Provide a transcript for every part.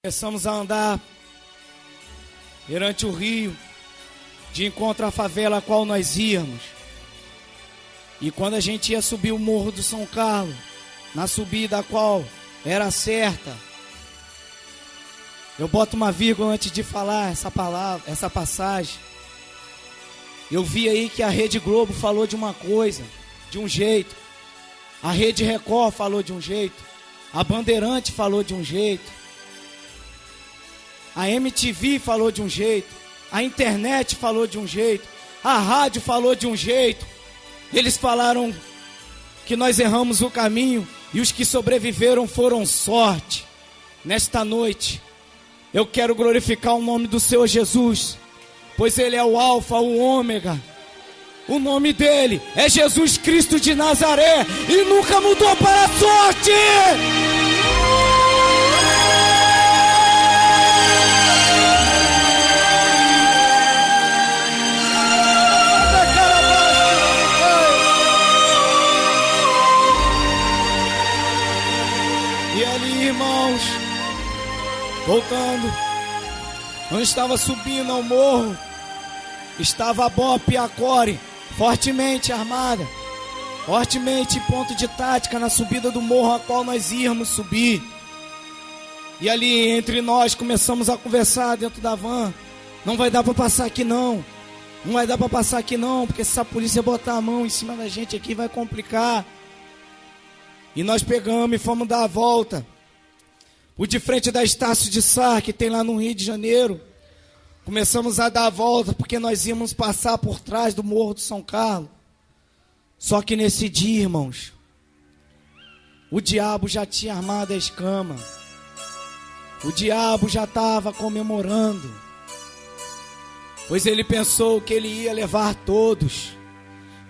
Começamos a andar perante o rio, de encontro à favela a qual nós íamos. E quando a gente ia subir o Morro do São Carlos, na subida a qual era certa, eu boto uma vírgula antes de falar essa palavra, essa passagem. Eu vi aí que a Rede Globo falou de uma coisa, de um jeito. A Rede Record falou de um jeito. A Bandeirante falou de um jeito. A MTV falou de um jeito. A internet falou de um jeito. A rádio falou de um jeito. Eles falaram que nós erramos o caminho e os que sobreviveram foram sorte. Nesta noite, eu quero glorificar o nome do Senhor Jesus, pois Ele é o Alfa, o Ômega. O nome dele é Jesus Cristo de Nazaré e nunca mudou para a sorte. E ali, irmãos, voltando, eu estava subindo ao morro, estava a BOP e a Core fortemente armada, fortemente em ponto de tática na subida do morro a qual nós íamos subir. E ali entre nós começamos a conversar dentro da van. Não vai dar para passar aqui não, não vai dar para passar aqui não, porque se a polícia botar a mão em cima da gente aqui vai complicar. E nós pegamos e fomos dar a volta. O de frente da Estácio de Sá, que tem lá no Rio de Janeiro. Começamos a dar a volta porque nós íamos passar por trás do Morro do São Carlos. Só que nesse dia, irmãos, o diabo já tinha armado a escama. O diabo já estava comemorando, pois ele pensou que ele ia levar todos.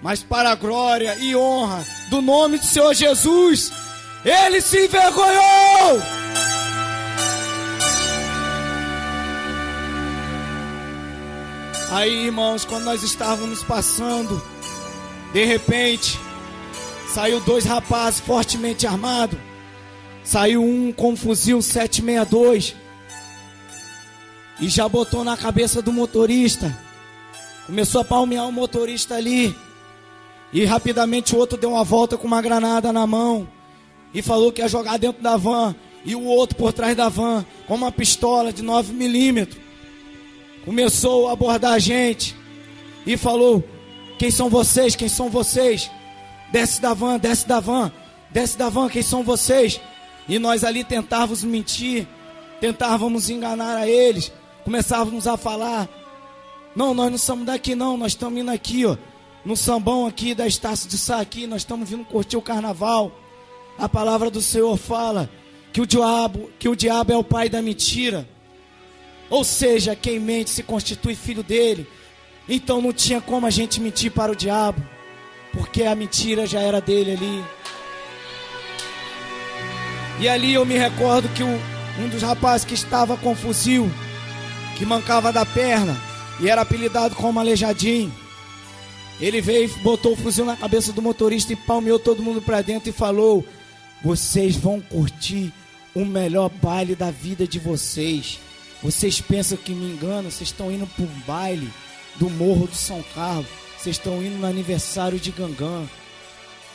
Mas para a glória e honra do nome do Senhor Jesus, ele se envergonhou. Aí, irmãos, quando nós estávamos passando, de repente, saiu dois rapazes fortemente armados. Saiu um com um fuzil 762 e já botou na cabeça do motorista. Começou a palmear o motorista ali. E rapidamente o outro deu uma volta com uma granada na mão e falou que ia jogar dentro da van. E o outro por trás da van com uma pistola de 9mm começou a abordar a gente e falou: quem são vocês? Quem são vocês? Desce da van, desce da van, desce da van, quem são vocês? E nós ali tentávamos mentir, tentávamos enganar a eles. Começávamos a falar: não, nós não somos daqui não, nós estamos indo aqui, ó, no sambão aqui da Estácio de Sá aqui, nós estamos vindo curtir o carnaval. A palavra do Senhor fala que o diabo é o pai da mentira. Ou seja, quem mente se constitui filho dele. Então não tinha como a gente mentir para o diabo, porque a mentira já era dele ali. E ali eu me recordo que um dos rapazes que estava com fuzil, que mancava da perna e era apelidado como Aleijadinho, ele veio e botou o fuzil na cabeça do motorista e palmeou todo mundo para dentro e falou: vocês vão curtir o melhor baile da vida de vocês. Vocês pensam que me enganam? Vocês estão indo para um baile do Morro do São Carlos, vocês estão indo no aniversário de Gangã,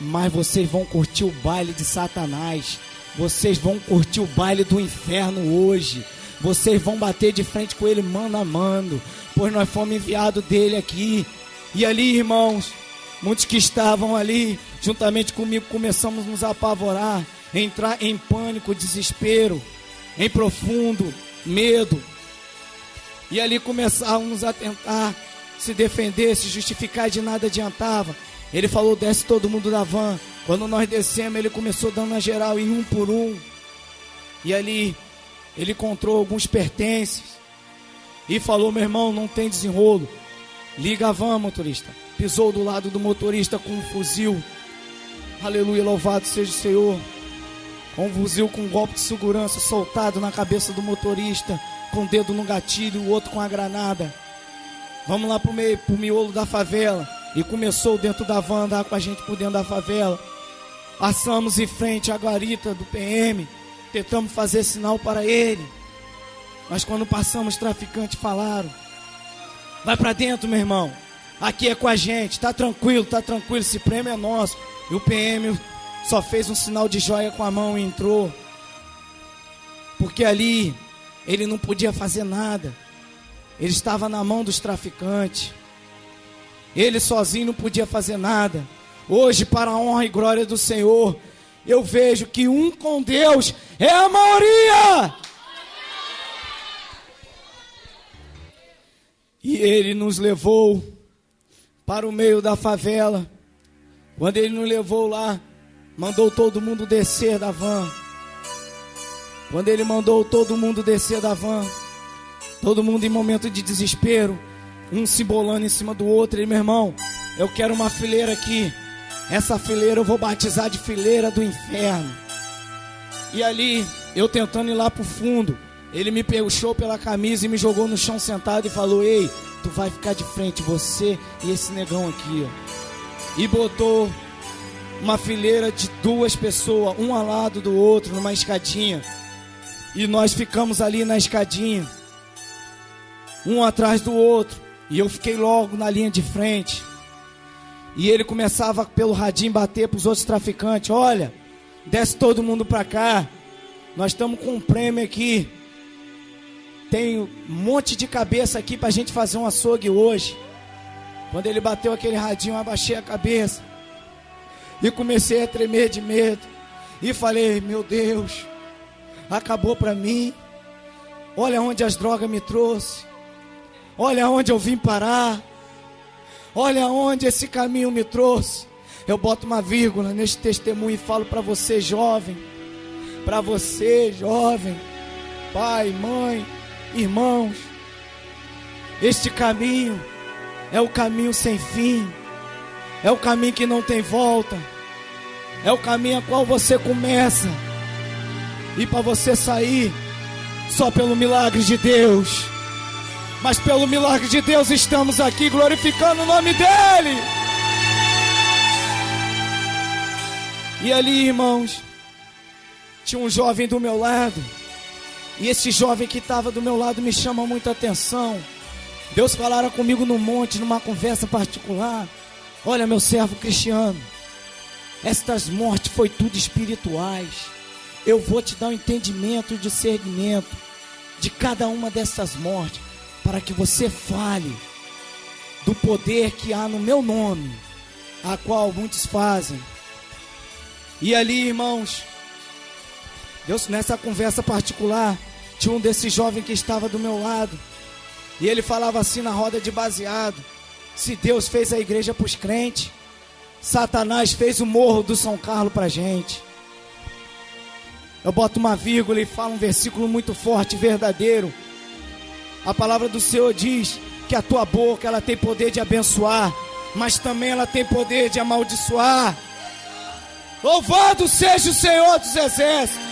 mas vocês vão curtir o baile de Satanás. Vocês vão curtir o baile do inferno hoje. Vocês vão bater de frente com ele mano a mano, pois nós fomos enviados dele aqui. E ali, irmãos, muitos que estavam ali, juntamente comigo, começamos a nos apavorar, entrar em pânico, desespero, em profundo medo. E ali começávamos a tentar se defender, se justificar, de nada adiantava. Ele falou: desce todo mundo da van. Quando nós descemos, ele começou dando a geral em um por um. E ali ele encontrou alguns pertences e falou: meu irmão, não tem desenrolo, liga a van, motorista. Pisou do lado do motorista com um fuzil. Aleluia, louvado seja o Senhor. Com um fuzil com um golpe de segurança soltado na cabeça do motorista, com o dedo no gatilho, o outro com a granada. Vamos lá pro miolo da favela. E começou dentro da van, andar com a gente por dentro da favela. Passamos em frente à guarita do PM, tentamos fazer sinal para ele. Mas quando passamos, os traficantes falaram: vai pra dentro, meu irmão. Aqui é com a gente, tá tranquilo, esse prêmio é nosso. E o PM só fez um sinal de joia com a mão e entrou. Porque ali ele não podia fazer nada. Ele estava na mão dos traficantes. Ele sozinho não podia fazer nada. Hoje, para a honra e glória do Senhor, eu vejo que um com Deus é a maioria. E ele nos levou para o meio da favela. Quando ele nos levou lá, mandou todo mundo descer da van. Quando ele mandou todo mundo descer da van, todo mundo em momento de desespero, um se bolando em cima do outro. Ele: meu irmão, eu quero uma fileira aqui. Essa fileira eu vou batizar de fileira do inferno. E ali, eu tentando ir lá pro fundo, ele me puxou pela camisa e me jogou no chão sentado e falou: ei, tu vai ficar de frente, você e esse negão aqui, ó. E botou uma fileira de 2 pessoas, um ao lado do outro, numa escadinha. E nós ficamos ali na escadinha, um atrás do outro. E eu fiquei logo na linha de frente. E ele começava pelo radinho bater para os outros traficantes: olha, desce todo mundo para cá. Nós estamos com um prêmio aqui. Tem um monte de cabeça aqui para a gente fazer um açougue hoje. Quando ele bateu aquele radinho, eu abaixei a cabeça e comecei a tremer de medo. E falei: meu Deus, acabou para mim. Olha onde as drogas me trouxe. Olha onde eu vim parar. Olha onde esse caminho me trouxe. Eu boto uma vírgula neste testemunho e falo para você, jovem. Para você, jovem. Pai, mãe, irmãos. Este caminho é o caminho sem fim. É o caminho que não tem volta. É o caminho a qual você começa. E para você sair, só pelo milagre de Deus. Mas pelo milagre de Deus estamos aqui glorificando o nome dEle. E ali, irmãos, tinha um jovem do meu lado. E esse jovem que estava do meu lado me chama muita atenção. Deus falara comigo no monte, numa conversa particular: olha, meu servo Cristiano, estas mortes foi tudo espirituais. Eu vou te dar um entendimento e discernimento de cada uma dessas mortes, para que você fale do poder que há no meu nome, a qual muitos fazem. E ali, irmãos, Deus, nessa conversa particular, tinha um desses jovens que estava do meu lado. E ele falava assim na roda de baseado: se Deus fez a igreja para os crentes, Satanás fez o morro do São Carlos para a gente. Eu boto uma vírgula e falo um versículo muito forte e verdadeiro. A palavra do Senhor diz que a tua boca, ela tem poder de abençoar, mas também ela tem poder de amaldiçoar. Louvado seja o Senhor dos exércitos.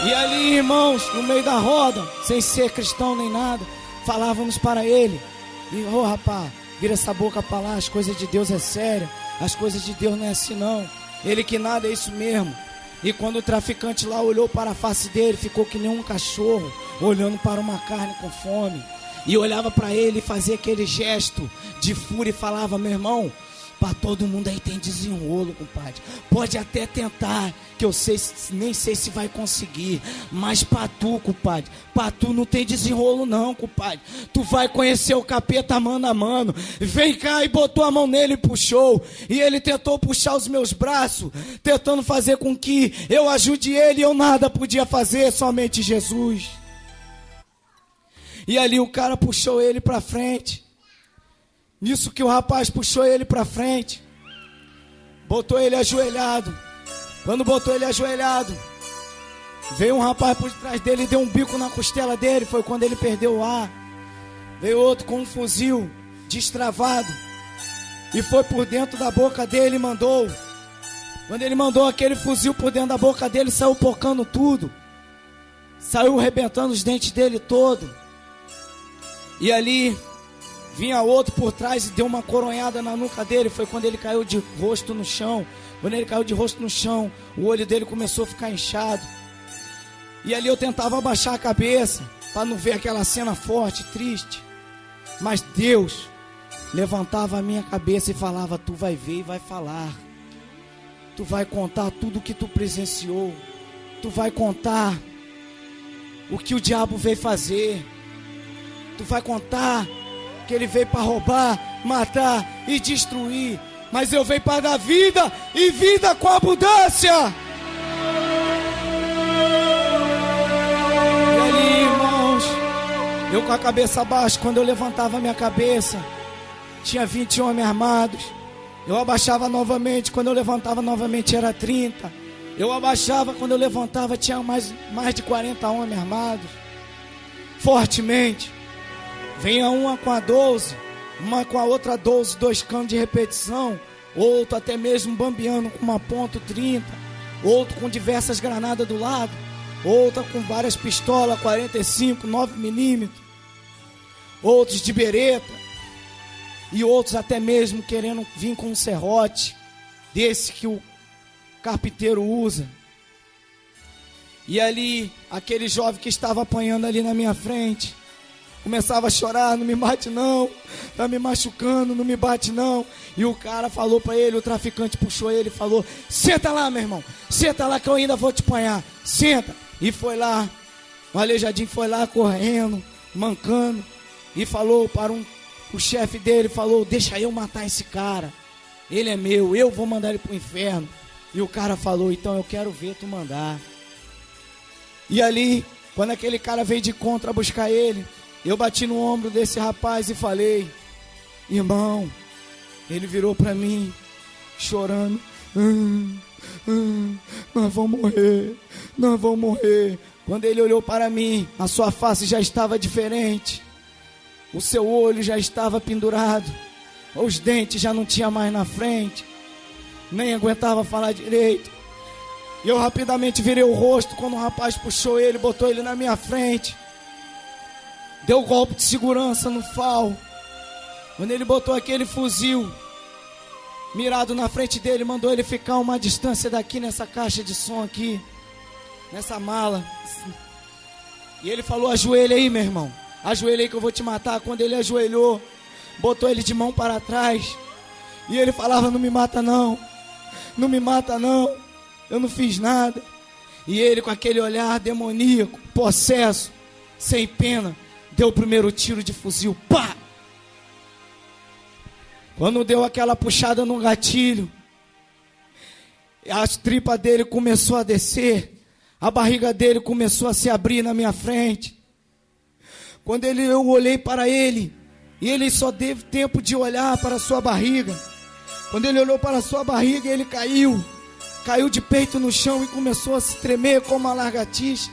E ali, irmãos, no meio da roda, sem ser cristão nem nada, falávamos para ele: e rapaz, vira essa boca para lá, as coisas de Deus é séria, as coisas de Deus não é assim não. Ele que nada é isso mesmo. E quando o traficante lá olhou para a face dele, ficou que nem um cachorro olhando para uma carne com fome. E olhava para ele e fazia aquele gesto de fúria e falava: meu irmão, para todo mundo aí tem desenrolo, compadre. Pode até tentar, que eu nem sei se vai conseguir. Mas para tu, compadre, para tu não tem desenrolo não, compadre. Tu vai conhecer o capeta mano a mano. Vem cá, e botou a mão nele e puxou. E ele tentou puxar os meus braços, tentando fazer com que eu ajude ele. E eu nada podia fazer, somente Jesus. E ali o cara puxou ele para frente. Nisso que o rapaz puxou ele para frente, botou ele ajoelhado. Quando botou ele ajoelhado, veio um rapaz por trás dele e deu um bico na costela dele. Foi quando ele perdeu o ar. Veio outro com um fuzil destravado e foi por dentro da boca dele e mandou. Quando ele mandou aquele fuzil por dentro da boca dele, saiu pocando tudo. Saiu arrebentando os dentes dele todo. E ali vinha outro por trás e deu uma coronhada na nuca dele. Foi quando ele caiu de rosto no chão. Quando ele caiu de rosto no chão, o olho dele começou a ficar inchado. E ali eu tentava abaixar a cabeça para não ver aquela cena forte, triste. Mas Deus levantava a minha cabeça e falava: tu vai ver e vai falar. Tu vai contar tudo o que tu presenciou. Tu vai contar o que o diabo veio fazer. Tu vai contar que ele veio para roubar, matar e destruir. Mas eu venho para dar vida e vida com abundância. E ali, irmãos, eu com a cabeça baixa, quando eu levantava a minha cabeça, tinha 20 homens armados. Eu abaixava novamente, quando eu levantava novamente era 30. Eu abaixava, quando eu levantava tinha mais de 40 homens armados. Fortemente. Venha uma com a 12, uma com a outra 12, 2 canos de repetição. Outro até mesmo bambeando com uma ponto 30. Outro com diversas granadas do lado. Outra com várias pistolas, 45, 9mm. Outros de bereta. E outros até mesmo querendo vir com um serrote, desse que o carpinteiro usa. E ali, aquele jovem que estava apanhando ali na minha frente, começava a chorar: não me bate não, tá me machucando, não me bate não. E o cara falou para ele, o traficante puxou ele e falou: senta lá, meu irmão, senta lá que eu ainda vou te apanhar, senta. E foi lá, o aleijadinho foi lá correndo, mancando, e falou para o chefe dele, falou: deixa eu matar esse cara, ele é meu, eu vou mandar ele pro inferno. E o cara falou: então eu quero ver tu mandar. E ali, quando aquele cara veio de contra buscar ele, eu bati no ombro desse rapaz e falei: irmão. Ele virou para mim, chorando: nós vamos morrer, nós vamos morrer. Quando ele olhou para mim, a sua face já estava diferente. O seu olho já estava pendurado. Os dentes já não tinha mais na frente. Nem aguentava falar direito. E eu rapidamente virei o rosto quando o rapaz puxou ele, botou ele na minha frente. Deu golpe de segurança no FAL. Quando ele botou aquele fuzil mirado na frente dele, mandou ele ficar uma distância daqui nessa caixa de som aqui, nessa mala. E ele falou: ajoelha aí, meu irmão, ajoelha aí que eu vou te matar. Quando ele ajoelhou, botou ele de mão para trás. E ele falava: não me mata não, não me mata não, eu não fiz nada. E ele, com aquele olhar demoníaco, possesso, sem pena, deu o primeiro tiro de fuzil. Pá! Quando deu aquela puxada no gatilho, as tripas dele começou a descer, a barriga dele começou a se abrir na minha frente. Quando eu olhei para ele, e ele só teve tempo de olhar para a sua barriga. Quando ele olhou para a sua barriga, ele caiu de peito no chão e começou a se tremer como uma lagartixa.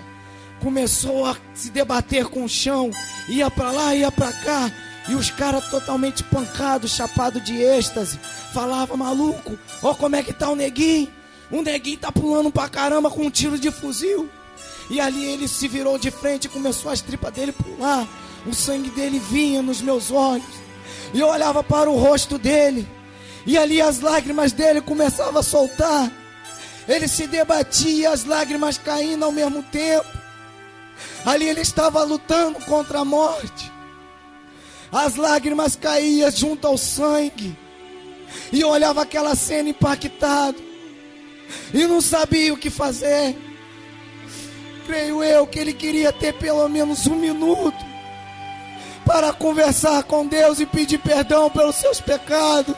Começou a se debater com o chão, ia para lá, ia para cá. E os caras totalmente pancados, chapados de êxtase, falava: maluco, ó como é que tá o neguinho. O neguinho tá pulando pra caramba com um tiro de fuzil. E ali ele se virou de frente e começou as tripas dele pular. O sangue dele vinha nos meus olhos. E eu olhava para o rosto dele. E ali as lágrimas dele começavam a soltar. Ele se debatia e as lágrimas caindo ao mesmo tempo. Ali ele estava lutando contra a morte. As lágrimas caíam junto ao sangue. E eu olhava aquela cena impactado. E não sabia o que fazer. Creio eu que ele queria ter pelo menos um minuto para conversar com Deus e pedir perdão pelos seus pecados.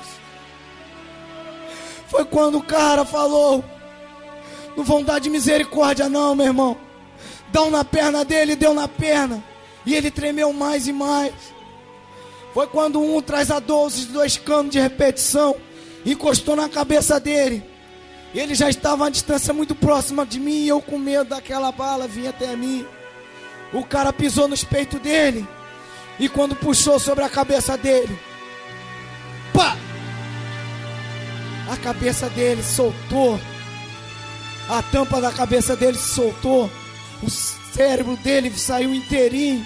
Foi quando o cara falou: não vão dar de misericórdia não, meu irmão. Dão na perna dele, deu na perna. E ele tremeu mais e mais. Foi quando um traz a 12 de 2 canos de repetição, encostou na cabeça dele. Ele já estava a uma distância muito próxima de mim, e eu com medo daquela bala vinha até mim. O cara pisou nos peitos dele, e quando puxou sobre a cabeça dele, pá! A cabeça dele soltou. A tampa da cabeça dele se soltou. O cérebro dele saiu inteirinho.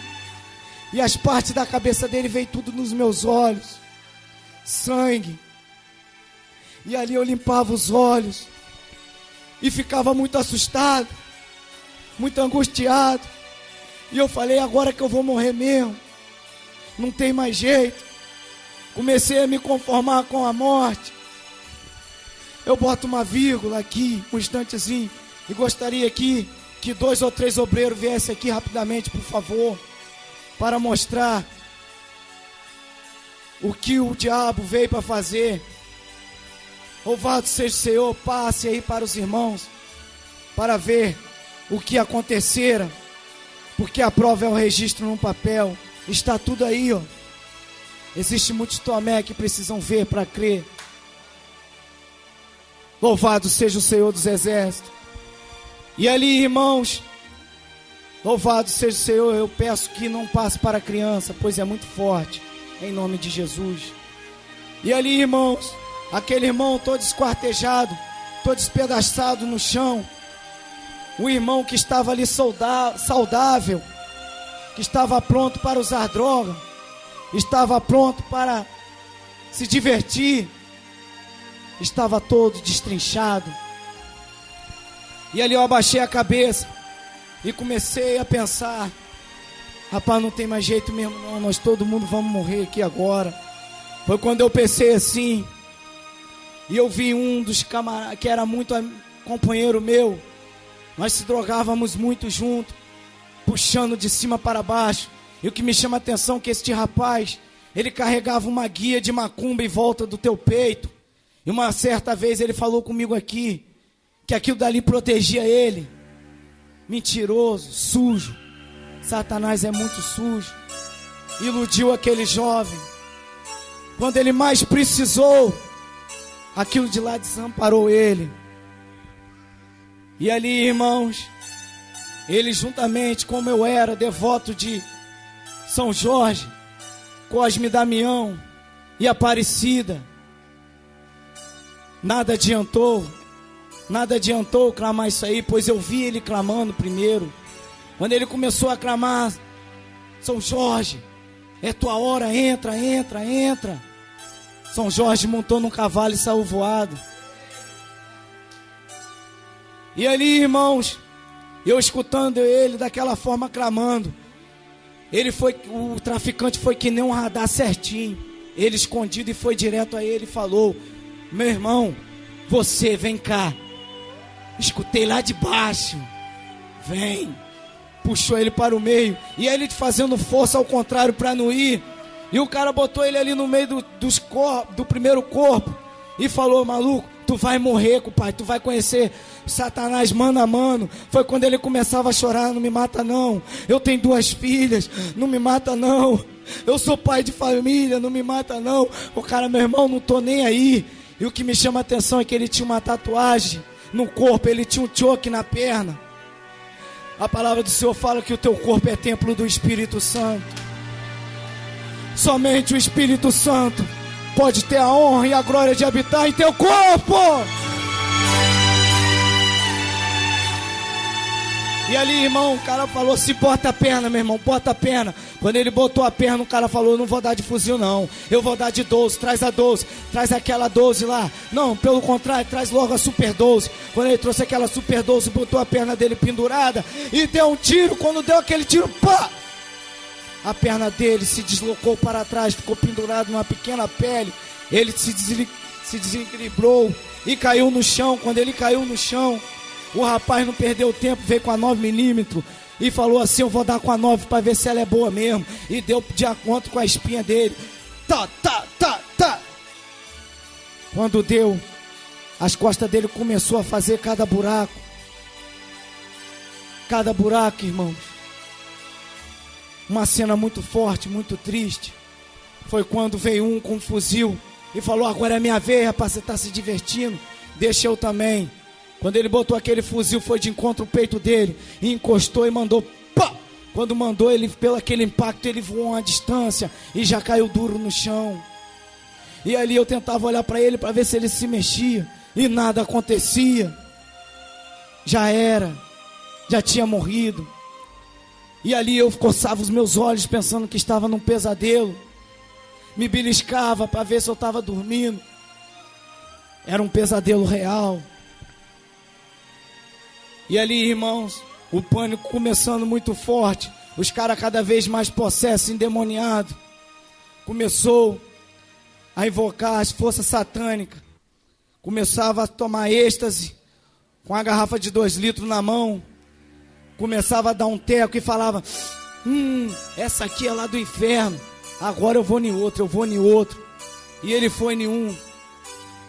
E as partes da cabeça dele veio tudo nos meus olhos. Sangue. E ali eu limpava os olhos. E ficava muito assustado. muito angustiado. E eu falei, agora que eu vou morrer mesmo, não tem mais jeito. Comecei a me conformar com a morte. Eu boto uma vírgula aqui, um instantezinho, e gostaria aqui que 2 ou 3 obreiros viessem aqui rapidamente, por favor, para mostrar o que o diabo veio para fazer. Louvado seja o Senhor. Passe aí para os irmãos, para ver o que acontecera, porque a prova é o registro num papel. Está tudo aí, ó. Existe muitos Tomé que precisam ver para crer. Louvado seja o Senhor dos Exércitos. E ali, irmãos, louvado seja o Senhor. Eu peço que não passe para a criança, pois é muito forte, em nome de Jesus. E ali, irmãos, aquele irmão todo esquartejado, todo despedaçado no chão. O irmão que estava ali saudável, que estava pronto para usar droga, estava pronto para se divertir, estava todo destrinchado. E ali eu abaixei a cabeça e comecei a pensar, rapaz, não tem mais jeito mesmo não, nós todo mundo vamos morrer aqui agora. Foi quando eu pensei assim, e eu vi um dos camaradas, que era muito companheiro meu, nós se drogávamos muito junto, puxando de cima para baixo. E o que me chama a atenção é que este rapaz, ele carregava uma guia de macumba em volta do teu peito. E uma certa vez ele falou comigo aqui, que aquilo dali protegia ele. Mentiroso, sujo. Satanás é muito sujo. Iludiu aquele jovem. Quando ele mais precisou, aquilo de lá desamparou ele. E ali, irmãos, ele juntamente, como eu era devoto de São Jorge, Cosme e Damião e Aparecida, nada adiantou clamar isso aí, pois eu vi ele clamando primeiro. Quando ele começou a clamar, São Jorge, é tua hora, entra. São Jorge montou num cavalo e saiu voado. E ali, irmãos, eu escutando ele daquela forma clamando, o traficante foi que nem um radar certinho. Ele escondido e foi direto a ele e falou: meu irmão, você vem cá. Escutei lá de baixo, vem. Puxou ele para o meio, e ele fazendo força ao contrário para não ir. E o cara botou ele ali no meio do primeiro corpo e falou: maluco, tu vai morrer, compadre, tu vai conhecer Satanás mano a mano. Foi quando ele começava a chorar: não me mata não, eu tenho 2 filhas, não me mata não, eu sou pai de família, não me mata não. O cara: meu irmão, não tô nem aí. E o que me chama a atenção é que ele tinha uma tatuagem no corpo, ele tinha um choque na perna. A palavra do Senhor fala que o teu corpo é templo do Espírito Santo. Somente o Espírito Santo pode ter a honra e a glória de habitar em teu corpo. E ali, irmão, o cara falou: se bota a perna, meu irmão, bota a perna. Quando ele botou a perna, o cara falou: não vou dar de fuzil não, eu vou dar de 12, traz a 12, traz aquela 12 lá. Não, pelo contrário, traz logo a Super 12. Quando ele trouxe aquela Super 12, botou a perna dele pendurada e deu um tiro. Quando deu aquele tiro, pá! A perna dele se deslocou para trás, ficou pendurado numa pequena pele. Ele se desequilibrou e caiu no chão. Quando ele caiu no chão, o rapaz não perdeu tempo, veio com a 9mm e falou assim: eu vou dar com a 9 para ver se ela é boa mesmo. E deu de acordo com a espinha dele. Tá. Quando deu, as costas dele começou a fazer cada buraco. Cada buraco, irmãos. Uma cena muito forte, muito triste. Foi quando veio um com um fuzil e falou: agora é minha vez, rapaz, você está se divertindo, deixa eu também. Quando ele botou aquele fuzil, foi de encontro ao peito dele e encostou e mandou pá! Quando mandou, ele, pelo aquele impacto, ele voou uma distância e já caiu duro no chão. E ali eu tentava olhar para ele para ver se ele se mexia e nada acontecia. Já era, já tinha morrido. E ali eu coçava os meus olhos pensando que estava num pesadelo. Me beliscava para ver se eu estava dormindo. Era um pesadelo real. E ali, irmãos, O pânico começando muito forte. Os caras cada vez mais possessos, endemoniados. Começou a invocar as forças satânicas. Começava a tomar êxtase com a garrafa de 2 litros na mão. Começava a dar um teco e falava: essa aqui é lá do inferno. Agora eu vou em outro, eu vou em outro. E ele foi em um.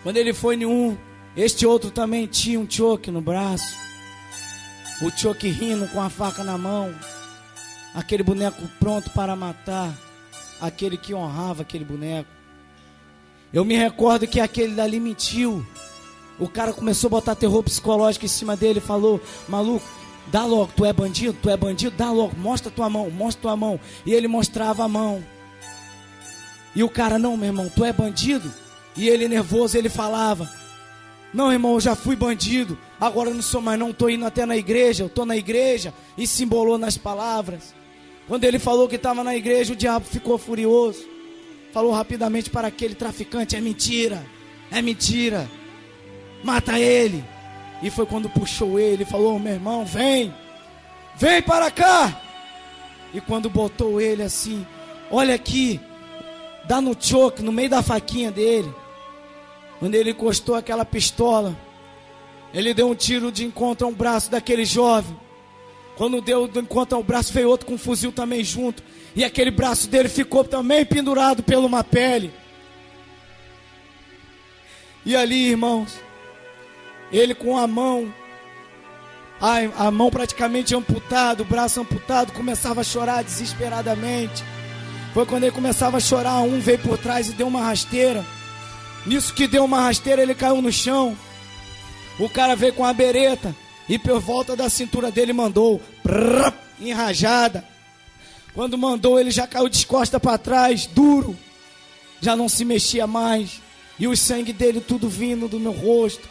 Quando ele foi em um, este outro também tinha um choque no braço. O choque rindo com a faca na mão. Aquele boneco pronto para matar. Aquele que honrava aquele boneco. Eu me recordo que aquele dali mentiu. O cara começou a botar terror psicológico em cima dele e falou: maluco, dá logo, tu é bandido, dá logo, mostra tua mão. E ele mostrava a mão. E o cara: não, meu irmão, tu é bandido? E ele nervoso, ele falava: não, irmão, eu já fui bandido, agora eu não sou mais não, estou indo até na igreja, eu estou na igreja. E se embolou nas palavras. Quando ele falou que estava na igreja, o diabo ficou furioso. Falou rapidamente para aquele traficante: é mentira, mata ele. E foi quando puxou ele e falou: meu irmão, vem para cá. E quando botou ele assim, olha aqui, dá no choque, no meio da faquinha dele. Quando ele encostou aquela pistola, ele deu um tiro de encontro ao braço daquele jovem. Quando deu de encontro ao braço, veio outro com um fuzil também junto. E aquele braço dele ficou também pendurado pela uma pele. E ali, irmãos, ele com a mão praticamente amputada, o braço amputado, começava a chorar desesperadamente. Foi quando ele começava a chorar, um veio por trás e deu uma rasteira. Nisso que deu uma rasteira, ele caiu no chão. O cara veio com a bereta e por volta da cintura dele mandou enrajada. Quando mandou, ele já caiu de costas para trás, duro. Já não se mexia mais. E o sangue dele tudo vindo do meu rosto.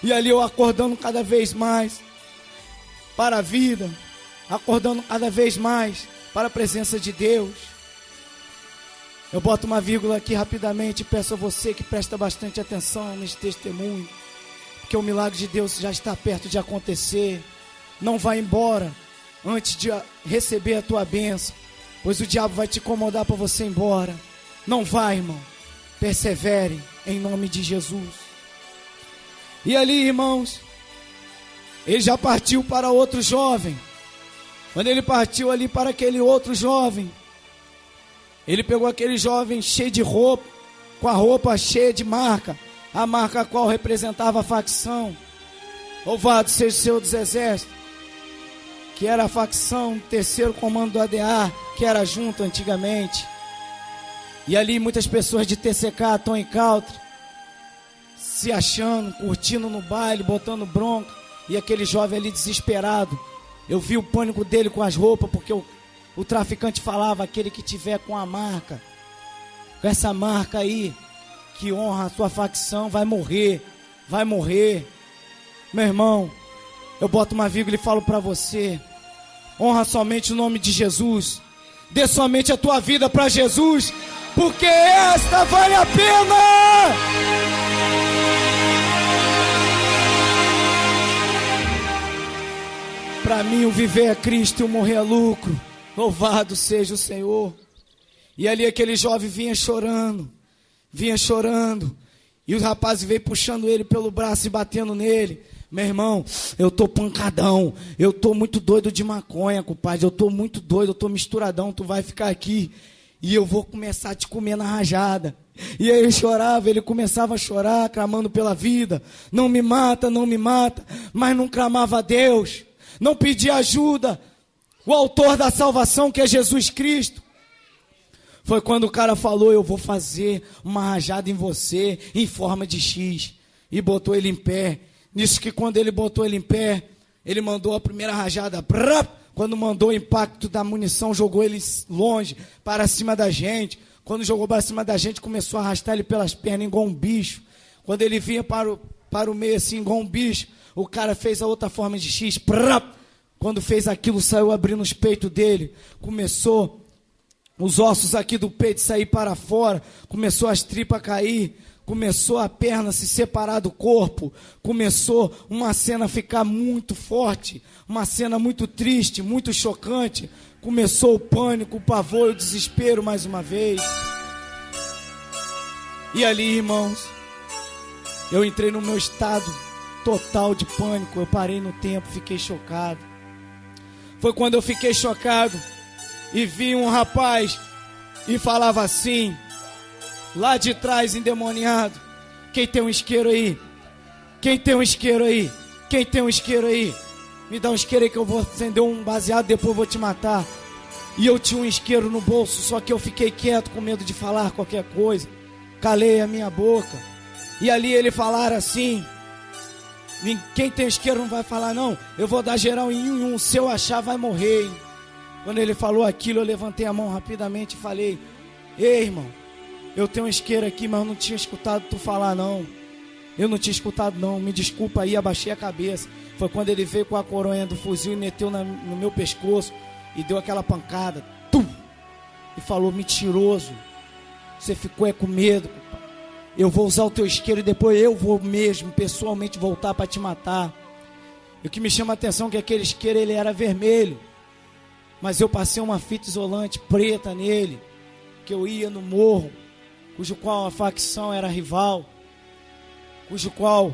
E ali eu acordando cada vez mais para a vida, acordando cada vez mais para a presença de Deus. Eu boto uma vírgula aqui rapidamente e peço a você que presta bastante atenção nesse testemunho, porque o milagre de Deus já está perto de acontecer. Não vá embora antes de receber a tua bênção, pois o diabo vai te incomodar para você ir embora. Não vá, irmão. Persevere em nome de Jesus. E ali, irmãos, ele já partiu para outro jovem. Quando ele partiu ali para aquele outro jovem, ele pegou aquele jovem cheio de roupa, com a roupa cheia de marca, a marca a qual representava a facção. Louvado seja o Senhor dos Exércitos, que era a facção 3º Comando do ADA, que era junto antigamente. E ali muitas pessoas de TCK, Tony Country, se achando, curtindo no baile, botando bronca. E aquele jovem ali desesperado, eu vi o pânico dele com as roupas, porque o traficante falava: aquele que tiver com a marca, com essa marca aí, que honra a sua facção, vai morrer. Meu irmão, eu boto uma vírgula e falo para você: honra somente o nome de Jesus. Dê somente a tua vida para Jesus, porque esta vale a pena. Para mim o viver é Cristo e o morrer é lucro. Louvado seja o Senhor. E ali aquele jovem vinha chorando. E o rapaz veio puxando ele pelo braço e batendo nele. Meu irmão, eu tô pancadão. Eu tô muito doido de maconha, compadre. Eu tô muito doido, eu tô misturadão. Tu vai ficar aqui e eu vou começar a te comer na rajada. E aí ele chorava, ele começava a chorar, clamando pela vida. Não me mata, mas não clamava a Deus. Não pedia ajuda, o autor da salvação, que é Jesus Cristo. Foi quando o cara falou: eu vou fazer uma rajada em você, em forma de X. E botou ele em pé. Nisso que quando ele botou ele em pé, ele mandou a primeira rajada. Quando mandou o impacto da munição, jogou ele longe, para cima da gente. Quando jogou para cima da gente, começou a arrastar ele pelas pernas igual um bicho. Quando ele vinha para o meio assim, igual um bicho, o cara fez a outra forma de X. Quando fez aquilo, saiu abrindo os peitos dele. Começou os ossos aqui do peito sair para fora. Começou as tripas a cair. começou a perna se separar do corpo, começou uma cena a ficar muito forte, uma cena muito triste, muito chocante. Começou o pânico, o pavor e o desespero mais uma vez. E ali, irmãos, eu entrei no meu estado total de pânico. Eu parei no tempo, fiquei chocado. Foi quando eu fiquei chocado e vi um rapaz e falava assim, lá de trás, endemoniado: quem tem um isqueiro aí? Quem tem um isqueiro aí? Quem tem um isqueiro aí? Me dá um isqueiro aí que eu vou acender um baseado, depois eu vou te matar. E eu tinha um isqueiro no bolso, só que eu fiquei quieto com medo de falar qualquer coisa. Calei a minha boca. E ali ele falara assim: quem tem isqueiro não vai falar não, eu vou dar geral em um, se eu achar vai morrer, hein? Quando ele falou aquilo, eu levantei a mão rapidamente e falei: ei, irmão, eu tenho um isqueiro aqui, mas eu não tinha escutado tu falar não. Eu não tinha escutado não, me desculpa aí. Abaixei a cabeça. Foi quando ele veio com a coronha do fuzil e meteu no meu pescoço e deu aquela pancada, tum, e falou: mentiroso, você ficou com medo, papai. Eu vou usar o teu isqueiro e depois eu vou mesmo pessoalmente voltar para te matar. E o que me chama a atenção é que aquele isqueiro, ele era vermelho, mas eu passei uma fita isolante preta nele, que eu ia no morro, cujo qual a facção era rival, cujo qual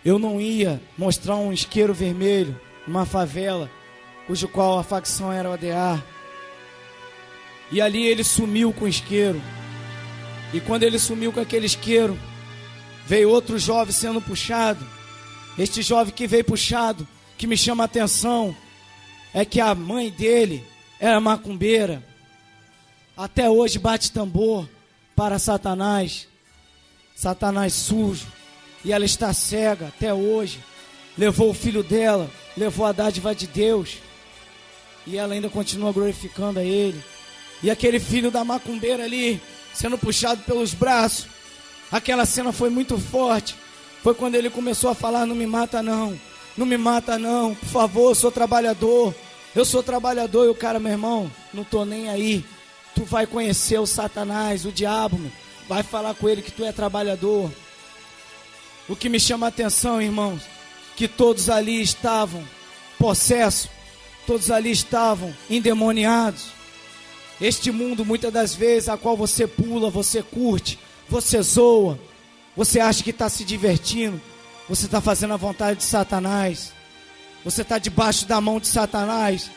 eu não ia mostrar um isqueiro vermelho numa favela, cujo qual a facção era o ADA. E ali ele sumiu com o isqueiro. E quando ele sumiu com aquele isqueiro, veio outro jovem sendo puxado. Este jovem que veio puxado, que me chama a atenção, é que a mãe dele era macumbeira. Até hoje bate tambor para Satanás. Satanás sujo. E ela está cega até hoje. Levou o filho dela, levou a dádiva de Deus, e ela ainda continua glorificando a ele. E aquele filho da macumbeira ali, sendo puxado pelos braços. Aquela cena foi muito forte. Foi quando ele começou a falar: não me mata não, não me mata não, por favor, eu sou trabalhador. Eu sou trabalhador. E o cara: meu irmão, não tô nem aí. Tu vai conhecer o Satanás, o diabo, meu. Vai falar com ele que tu é trabalhador. O que me chama a atenção, irmãos, que todos ali estavam possessos, todos ali estavam endemoniados. Este mundo, muitas das vezes, a qual você pula, você curte, você zoa, você acha que está se divertindo, você está fazendo a vontade de Satanás, você está debaixo da mão de Satanás.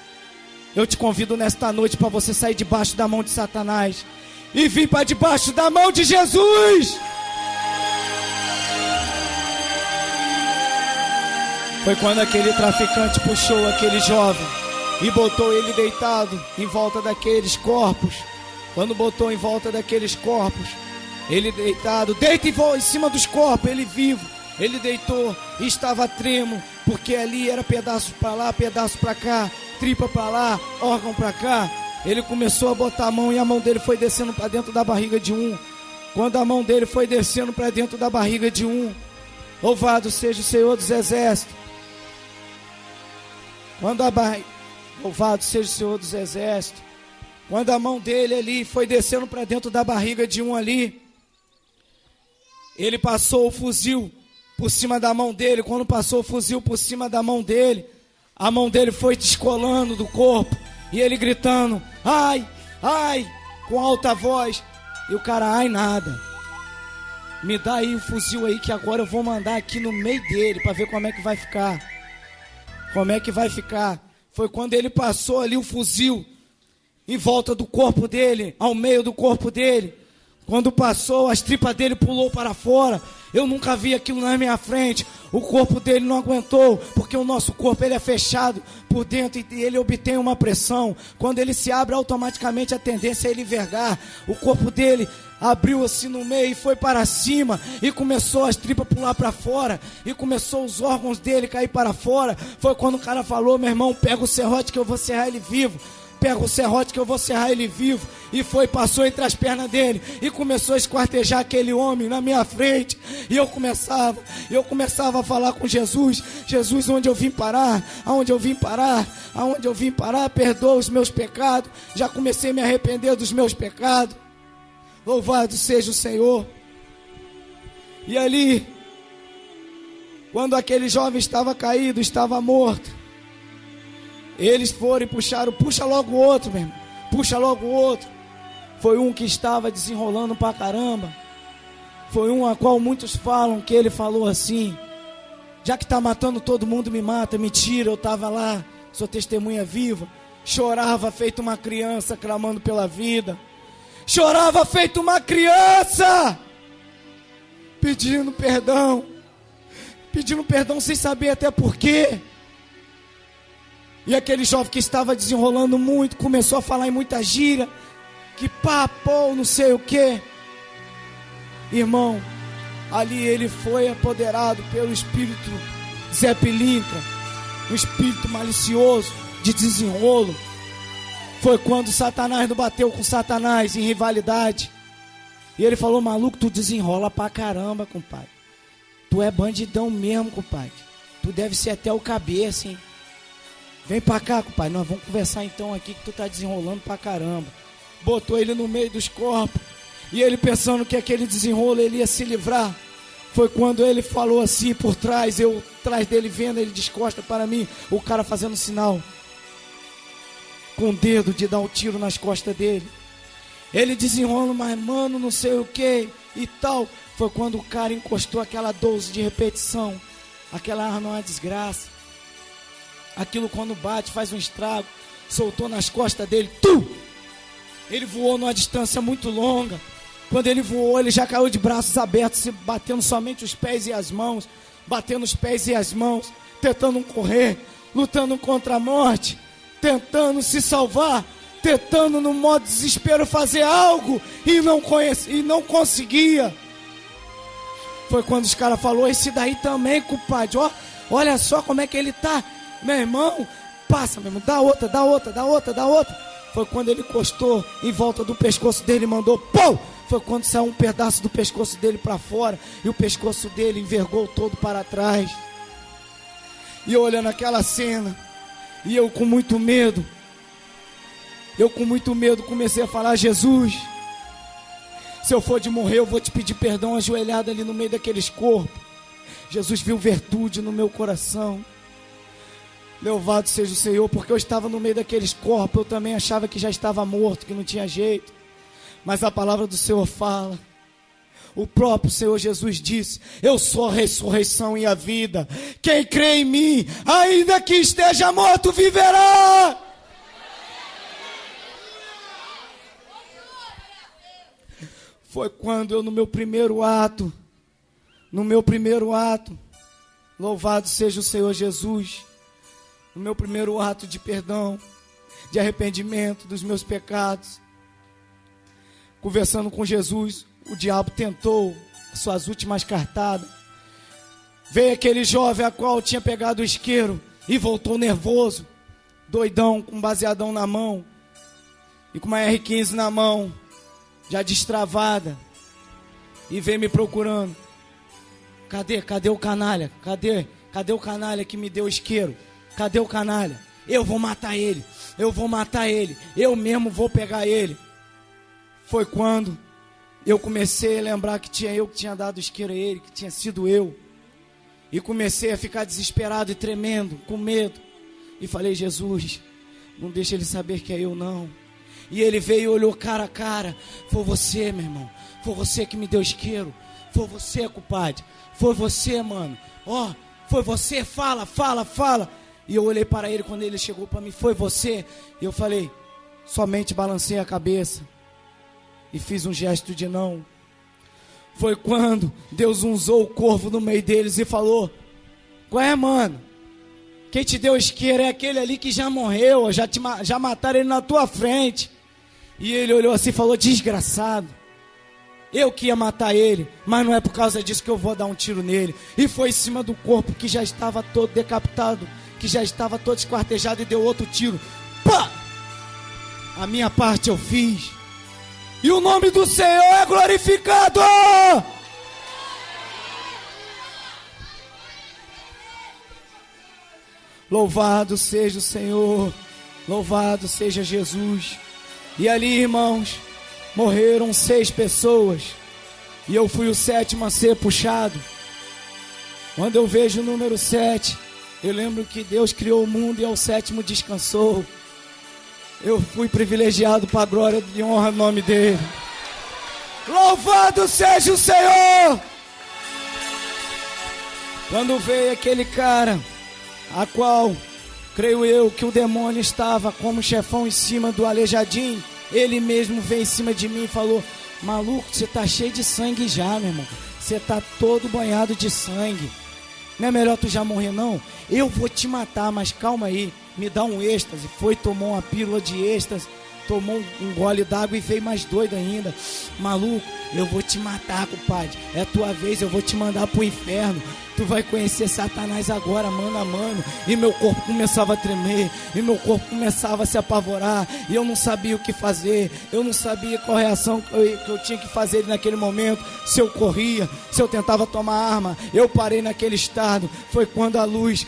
Eu te convido nesta noite para você sair debaixo da mão de Satanás e vir para debaixo da mão de Jesus. Foi quando aquele traficante puxou aquele jovem e botou ele deitado em volta daqueles corpos. Quando botou em volta daqueles corpos, ele deitado, deita em cima dos corpos, ele vivo. Ele deitou e estava tremo, porque ali era pedaço para lá, pedaço para cá, tripa para lá, órgão para cá. Ele começou a botar a mão e a mão dele foi descendo para dentro da barriga de um. Quando a mão dele foi descendo para dentro da barriga de um, louvado seja o Senhor dos Exércitos. Louvado seja o Senhor dos Exércitos. Quando a mão dele ali foi descendo para dentro da barriga de um ali, ele passou o fuzil por cima da mão dele. Quando passou o fuzil por cima da mão dele, a mão dele foi descolando do corpo, e ele gritando: ai, ai, com alta voz. E o cara: ai nada, me dá aí o fuzil aí que agora eu vou mandar aqui no meio dele para ver como é que vai ficar. Como é que vai ficar? Foi quando ele passou ali o fuzil em volta do corpo dele, ao meio do corpo dele. Quando passou, as tripas dele pulou para fora. Eu nunca vi aquilo na minha frente. O corpo dele não aguentou, porque o nosso corpo ele é fechado por dentro e ele obtém uma pressão. Quando ele se abre, automaticamente a tendência é ele vergar. O corpo dele abriu assim no meio e foi para cima, e começou as tripas pular para fora, e começou os órgãos dele cair para fora. Foi quando o cara falou: meu irmão, pega o serrote que eu vou serrar ele vivo. Pega o serrote que eu vou serrar ele vivo. E foi, passou entre as pernas dele e começou a esquartejar aquele homem na minha frente. E eu começava a falar com Jesus: Jesus, onde eu vim parar? Aonde eu vim parar? Aonde eu vim parar? Perdoa os meus pecados. Já comecei a me arrepender dos meus pecados. Louvado seja o Senhor. E ali, quando aquele jovem estava caído, estava morto, eles foram e puxaram, puxa logo o outro, meu irmão, puxa logo o outro. Foi um que estava desenrolando pra caramba. Foi um a qual muitos falam que ele falou assim: já que está matando todo mundo, me mata. Mentira, eu estava lá, sou testemunha viva. Chorava feito uma criança clamando pela vida. Chorava feito uma criança, pedindo perdão sem saber até porquê. E aquele jovem que estava desenrolando muito, começou a falar em muita gíria, que papo, não sei o que. Irmão, ali ele foi apoderado pelo espírito Zé Pilintra, um espírito malicioso, de desenrolo. Foi quando Satanás não bateu com Satanás em rivalidade. E ele falou: maluco, tu desenrola pra caramba, compadre. Tu é bandidão mesmo, compadre. Tu deve ser até o cabeça, hein? Vem pra cá, compadre, nós vamos conversar então aqui, que tu tá desenrolando pra caramba. Botou ele no meio dos corpos. E ele pensando que aquele desenrolo ele ia se livrar. Foi quando ele falou assim por trás, eu atrás dele vendo, ele descosta para mim, o cara fazendo sinal com o dedo de dar um tiro nas costas dele. Ele desenrola, mas mano, não sei o que e tal. Foi quando o cara encostou aquela 12 de repetição. Aquela arma é uma desgraça. Aquilo quando bate faz um estrago. Soltou nas costas dele. Ele voou numa distância muito longa. Quando ele voou, ele já caiu de braços abertos, se batendo somente os pés e as mãos. Batendo os pés e as mãos, tentando correr, lutando contra a morte, tentando se salvar, tentando no modo desespero fazer algo e não conseguia. Foi quando os caras falaram: esse daí também, compadre, ó, olha só como é que ele tá, meu irmão, passa, meu irmão, dá outra. Foi quando ele encostou em volta do pescoço dele e mandou pum! Foi quando saiu um pedaço do pescoço dele para fora e o pescoço dele envergou todo para trás. E eu olhando aquela cena, e eu com muito medo, comecei a falar: Jesus, se eu for de morrer, eu vou te pedir perdão ajoelhado ali no meio daqueles corpos. Jesus viu virtude no meu coração. Louvado seja o Senhor, porque eu estava no meio daqueles corpos, eu também achava que já estava morto, que não tinha jeito. Mas a palavra do Senhor fala, o próprio Senhor Jesus disse: eu sou a ressurreição e a vida. Quem crê em mim, ainda que esteja morto, viverá. Foi quando eu no meu primeiro ato, louvado seja o Senhor Jesus, no meu primeiro ato de perdão, de arrependimento dos meus pecados, conversando com Jesus, o diabo tentou suas últimas cartadas. Veio aquele jovem a qual tinha pegado o isqueiro e voltou nervoso, doidão, com um baseadão na mão e com uma R15 na mão, já destravada, e veio me procurando. Cadê o canalha? Cadê o canalha que me deu o isqueiro? Cadê o canalha? Eu vou matar ele, eu mesmo vou pegar ele. Foi quando eu comecei a lembrar que tinha eu que tinha dado isqueiro a ele, que tinha sido eu. E comecei a ficar desesperado e tremendo, com medo. E falei: Jesus, não deixa ele saber que é eu não. E ele veio e olhou cara a cara. Foi você, meu irmão. Foi você que me deu isqueiro. Foi você, compadre. Foi você, mano. Ó, foi você, fala. E eu olhei para ele quando ele chegou para mim: foi você? E eu falei, somente balancei a cabeça e fiz um gesto de não. Foi quando Deus usou o corvo no meio deles e falou: qual é, mano? Quem te deu isqueiro é aquele ali que já morreu, já mataram ele na tua frente. E ele olhou assim e falou: desgraçado, eu que ia matar ele, mas não é por causa disso que eu vou dar um tiro nele. E foi em cima do corpo que já estava todo decapitado, que já estava todo esquartejado, e deu outro tiro. Pá! A minha parte eu fiz. E o nome do Senhor é glorificado. Louvado seja o Senhor. Louvado seja Jesus. E ali, irmãos, morreram 6 pessoas. E eu fui o 7º a ser puxado. Quando eu vejo o número 7, eu lembro que Deus criou o mundo e ao 7º descansou. Eu fui privilegiado para a glória e honra no nome dele. Louvado seja o Senhor! Quando veio aquele cara, a qual, creio eu, que o demônio estava como chefão em cima do aleijadinho, ele mesmo veio em cima de mim e falou: maluco, você tá cheio de sangue já, meu irmão. Você tá todo banhado de sangue. Não é melhor tu já morrer, não? Eu vou te matar, mas calma aí. Me dá um êxtase. Foi, tomou uma pílula de êxtase, tomou um gole d'água e veio mais doido ainda. Maluco, eu vou te matar, compadre. É a tua vez, eu vou te mandar pro inferno. Tu vai conhecer Satanás agora, mano a mano. E meu corpo começava a tremer, e meu corpo começava a se apavorar, e eu não sabia o que fazer. Eu não sabia qual reação que eu tinha que fazer naquele momento. Se eu corria, se eu tentava tomar arma. Eu parei naquele estado. Foi quando a luz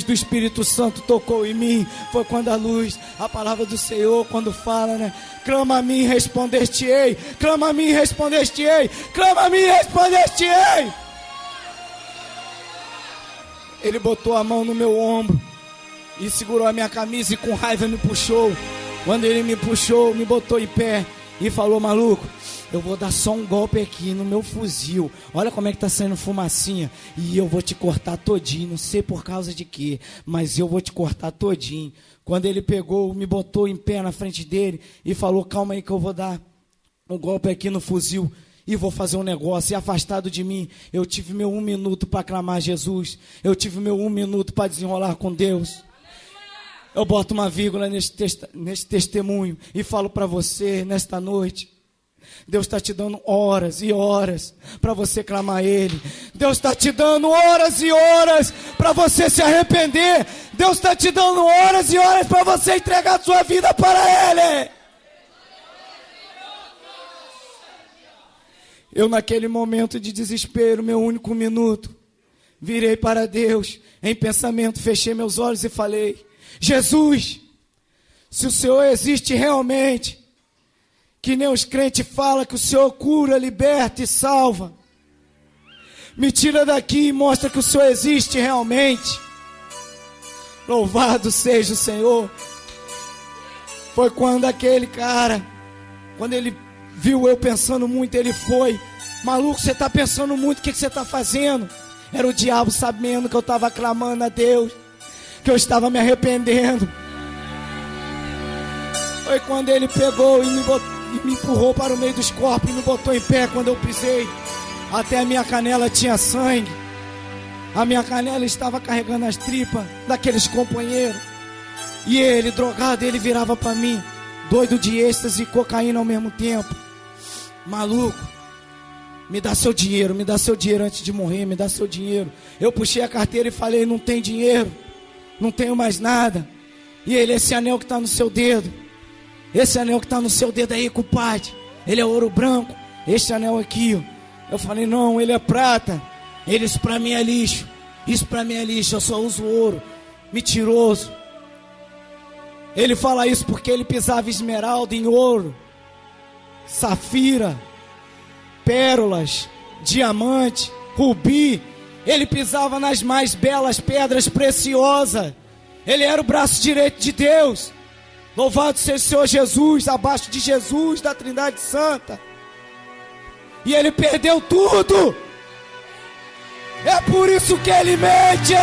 do Espírito Santo tocou em mim. Foi quando a palavra do Senhor, quando fala, né? Clama a mim e responder-te-ei. Clama a mim e responder-te-ei. Clama a mim e responder-te-ei. Ele botou a mão no meu ombro e segurou a minha camisa e com raiva me puxou. Quando ele me puxou, me botou em pé e falou: maluco, eu vou dar só um golpe aqui no meu fuzil. Olha como é que tá saindo fumacinha. E eu vou te cortar todinho, não sei por causa de quê, mas eu vou te cortar todinho. Quando ele pegou, me botou em pé na frente dele e falou: calma aí que eu vou dar um golpe aqui no fuzil e vou fazer um negócio. E afastado de mim, eu tive meu 1 minuto para clamar Jesus. Eu tive meu 1 minuto para desenrolar com Deus. Eu boto uma vírgula nesse testemunho e falo para você nesta noite: Deus está te dando horas e horas para você clamar a Ele. Deus está te dando horas e horas para você se arrepender. Deus está te dando horas e horas para você entregar a sua vida para Ele. Eu, naquele momento de desespero, meu único minuto, virei para Deus em pensamento, fechei meus olhos e falei: Jesus, se o Senhor existe realmente, que nem os crentes falam que o Senhor cura, liberta e salva, me tira daqui e mostra que o Senhor existe realmente. Louvado seja o Senhor. Foi quando aquele cara, quando ele viu eu pensando muito, ele foi: maluco, você está pensando muito, o que você está fazendo? Era o diabo sabendo que eu estava clamando a Deus, que eu estava me arrependendo. Foi quando ele pegou e me empurrou para o meio dos corpos e me botou em pé. Quando eu pisei, até a minha canela tinha sangue. A minha canela estava carregando as tripas daqueles companheiros. E ele, drogado, ele virava para mim, doido de êxtase e cocaína ao mesmo tempo: maluco, me dá seu dinheiro antes de morrer, me dá seu dinheiro. Eu puxei a carteira e falei: não tem dinheiro, não tenho mais nada. E ele: esse anel que está no seu dedo, esse anel que está no seu dedo aí, compadre, ele é ouro branco, esse anel aqui, ó. Eu falei: não, ele é prata. Ele: isso para mim é lixo, isso para mim é lixo, eu só uso ouro. Mentiroso. Ele fala isso porque ele pisava esmeralda em ouro, safira, pérolas, diamante, rubi. Ele pisava nas mais belas pedras preciosas. Ele era o braço direito de Deus. Louvado seja o Senhor Jesus, abaixo de Jesus, da Trindade Santa. E ele perdeu tudo. É por isso que ele mente.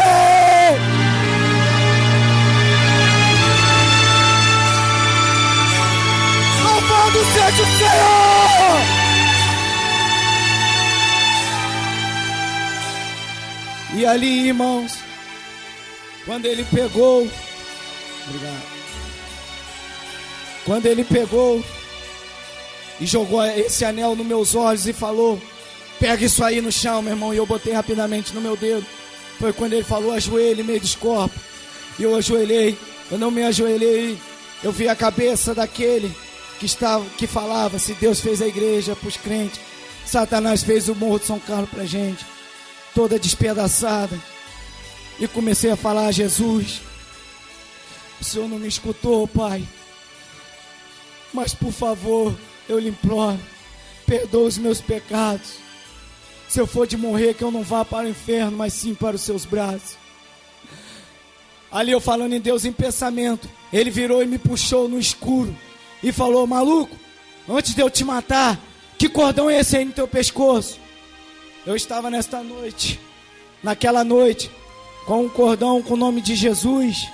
Louvado seja o Senhor. E ali, irmãos, quando ele pegou, obrigado. Quando ele pegou e jogou esse anel nos meus olhos e falou: pega isso aí no chão, meu irmão. E eu botei rapidamente no meu dedo. Foi quando ele falou: ajoelhe em meio dos corpos. E eu ajoelhei. Eu não me ajoelhei. Eu vi a cabeça daquele que falava: se Deus fez a igreja para os crentes, Satanás fez o Morro de São Carlos para a gente, toda despedaçada. E comecei a falar: Jesus, o Senhor não me escutou, Pai, mas por favor, eu lhe imploro, perdoa os meus pecados. se eu for de morrer, que eu não vá para o inferno, mas sim para os seus braços. Ali eu falando em Deus em pensamento, ele virou e me puxou no escuro e falou: maluco, antes de eu te matar, que cordão é esse aí no teu pescoço? Eu estava naquela noite, com um cordão com o nome de Jesus,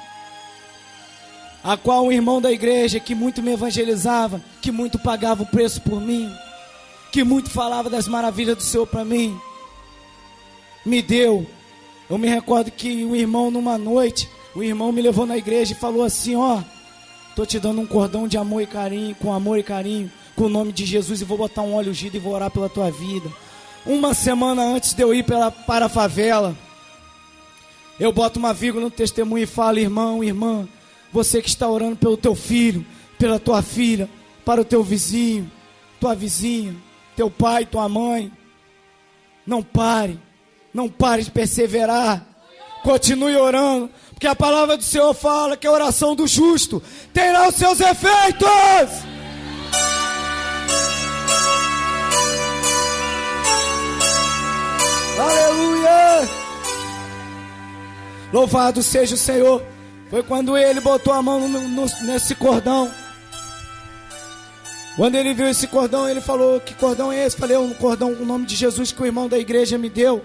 a qual um irmão da igreja que muito me evangelizava, que muito pagava o preço por mim, que muito falava das maravilhas do Senhor para mim, me deu. Eu me recordo que o irmão, numa noite, o irmão me levou na igreja e falou assim: ó, tô te dando um cordão de amor e carinho, com amor e carinho, com o nome de Jesus, e vou botar um óleo ungido e vou orar pela tua vida. Uma semana antes de eu ir para a favela, eu boto uma vírgula no testemunho e falo: irmão, irmã, você que está orando pelo teu filho, pela tua filha, para o teu vizinho, tua vizinha, teu pai, tua mãe, não pare de perseverar, continue orando, porque a palavra do Senhor fala que a oração do justo terá os seus efeitos. Aleluia! Louvado seja o Senhor. Foi quando ele botou a mão nesse cordão. Quando ele viu esse cordão, ele falou: que cordão é esse? Falei: um cordão com o nome de Jesus que o irmão da igreja me deu.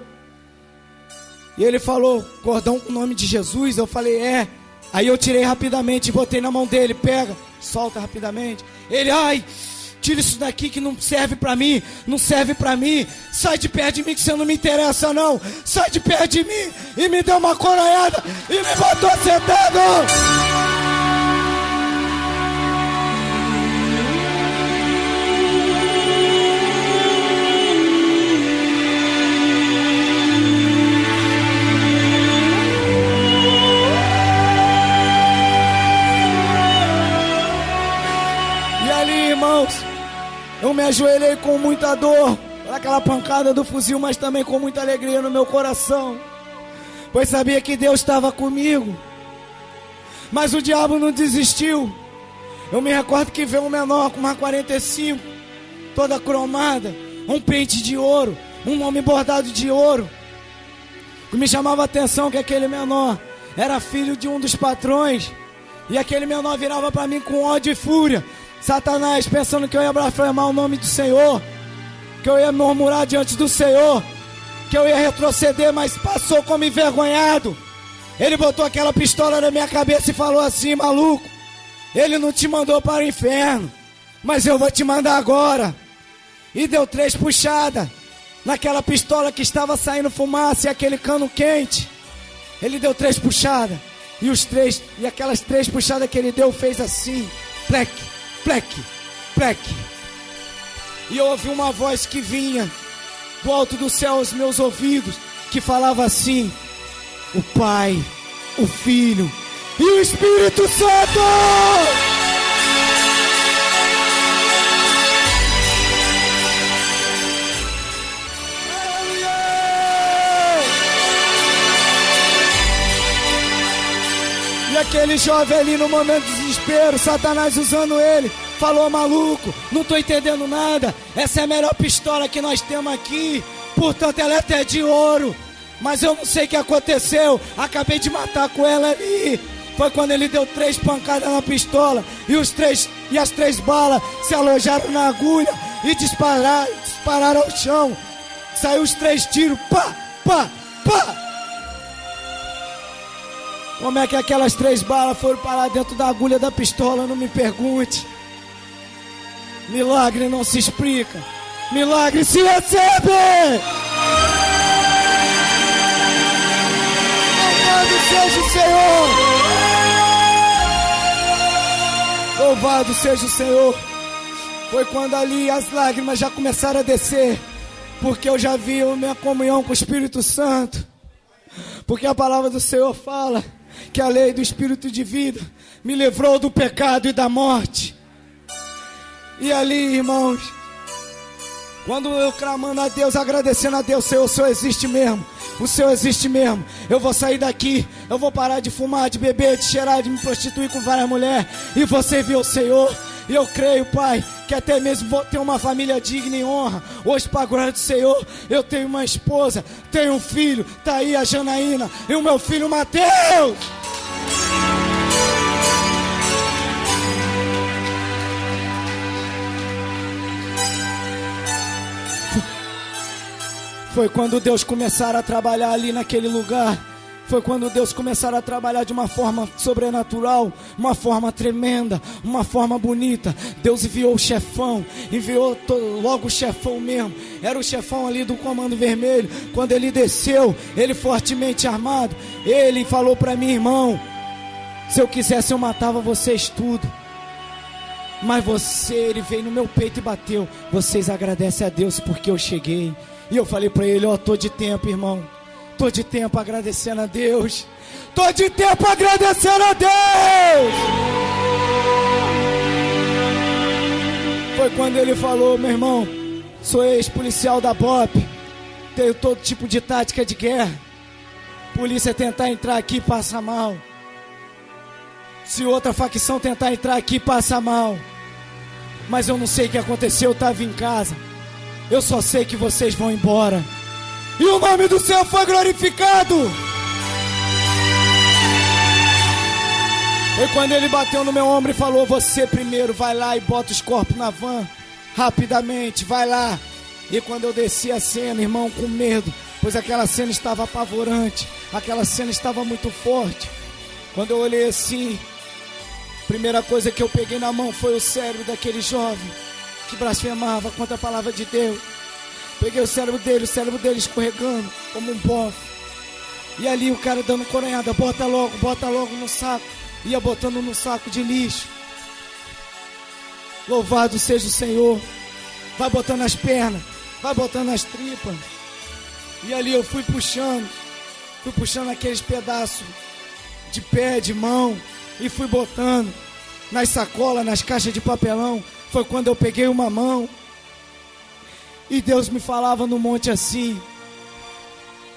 E ele falou: cordão com o nome de Jesus? Eu falei: é. Aí eu tirei rapidamente e botei na mão dele: pega, solta rapidamente. Ele: ai, tira isso daqui que não serve pra mim, não serve pra mim. Sai de perto de mim que você não me interessa não. Sai de perto de mim. E me deu uma coronhada e me botou sentado. E ali, irmãos, eu me ajoelhei com muita dor por aquela pancada do fuzil, mas também com muita alegria no meu coração, pois sabia que Deus estava comigo. Mas o diabo não desistiu. Eu me recordo que veio um menor com uma 45, toda cromada, um pente de ouro, um nome bordado de ouro. O que me chamava a atenção é que aquele menor era filho de um dos patrões. E aquele menor virava para mim com ódio e fúria. Satanás, pensando que eu ia blasfemar o nome do Senhor, que eu ia murmurar diante do Senhor, que eu ia retroceder, mas passou como envergonhado. Ele botou aquela pistola na minha cabeça e falou assim: maluco, ele não te mandou para o inferno, mas eu vou te mandar agora. E deu 3 puxadas naquela pistola que estava saindo fumaça e aquele cano quente. Ele deu 3 puxadas, e aquelas 3 puxadas que ele deu fez assim: plec, plec, plec. E eu ouvi uma voz que vinha do alto do céu aos meus ouvidos, que falava assim: o Pai, o Filho e o Espírito Santo. E aquele jovem ali, no momento de desespero, Satanás usando ele, falou: maluco, não tô entendendo nada, essa é a melhor pistola que nós temos aqui, portanto ela é até de ouro, mas eu não sei o que aconteceu, acabei de matar com ela ali. Foi quando ele deu 3 pancadas na pistola e as 3 balas se alojaram na agulha e dispararam ao chão. Saiu os 3 tiros, pá, pá, pá. Como é que aquelas 3 balas foram parar dentro da agulha da pistola? Não me pergunte. Milagre não se explica, milagre se recebe. Louvado seja o Senhor. Louvado seja o Senhor. Foi quando ali as lágrimas já começaram a descer, porque eu já vi a minha comunhão com o Espírito Santo. Porque a palavra do Senhor fala que a lei do Espírito de vida me livrou do pecado e da morte. E ali, irmãos, quando eu clamando a Deus, agradecendo a Deus: Senhor, o Senhor existe mesmo, o Senhor existe mesmo. Eu vou sair daqui, eu vou parar de fumar, de beber, de cheirar, de me prostituir com várias mulheres, e vou servir o Senhor. E eu creio, Pai, que até mesmo vou ter uma família digna e honra. Hoje, para a glória do Senhor, eu tenho uma esposa, tenho um filho, tá aí a Janaína e o meu filho Mateus. Foi quando Deus começar a trabalhar ali naquele lugar. Foi quando Deus começar a trabalhar de uma forma sobrenatural, uma forma tremenda, uma forma bonita. Deus enviou o chefão, enviou logo o chefão mesmo. Era o chefão ali do Comando Vermelho. Quando ele desceu, ele fortemente armado, ele falou para mim: irmão, se eu quisesse eu matava vocês tudo. Mas ele veio no meu peito e bateu. Vocês agradecem a Deus porque eu cheguei. E eu falei para ele: tô de tempo, irmão. Tô de tempo agradecendo a Deus. Tô de tempo agradecendo a Deus. Foi quando ele falou: meu irmão, sou ex-policial da BOP, tenho todo tipo de tática de guerra. Polícia tentar entrar aqui, passa mal. Se outra facção tentar entrar aqui, passa mal. Mas eu não sei o que aconteceu, eu estava em casa. Eu só sei que vocês vão embora. E o nome do Senhor foi glorificado. Foi quando ele bateu no meu ombro e falou: você primeiro vai lá e bota os corpos na van. Rapidamente, vai lá. E quando eu desci a cena, irmão, com medo, pois aquela cena estava apavorante, aquela cena estava muito forte. Quando eu olhei assim, a primeira coisa que eu peguei na mão foi o cérebro daquele jovem que blasfemava contra a palavra de Deus. Peguei o cérebro dele escorregando como um pó. E ali o cara dando coronhada: bota logo no saco. Ia botando no saco de lixo. Louvado seja o Senhor. Vai botando as pernas, vai botando as tripas. E ali eu fui puxando aqueles pedaços de pé, de mão, e fui botando nas sacolas, nas caixas de papelão. Foi quando eu peguei uma mão e Deus me falava no monte assim: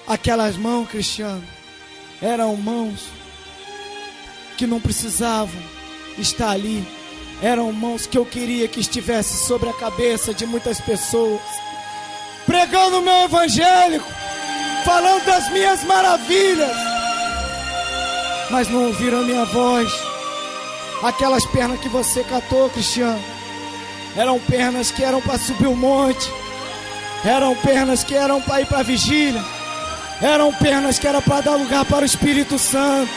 aquelas mãos, Cristiano, eram mãos que não precisavam estar ali. Eram mãos que eu queria que estivesse sobre a cabeça de muitas pessoas, pregando o meu evangélico, falando das minhas maravilhas, mas não ouviram a minha voz. Aquelas pernas que você catou, Cristiano, eram pernas que eram para subir o monte, eram pernas que eram para ir para a vigília, eram pernas que eram para dar lugar para o Espírito Santo,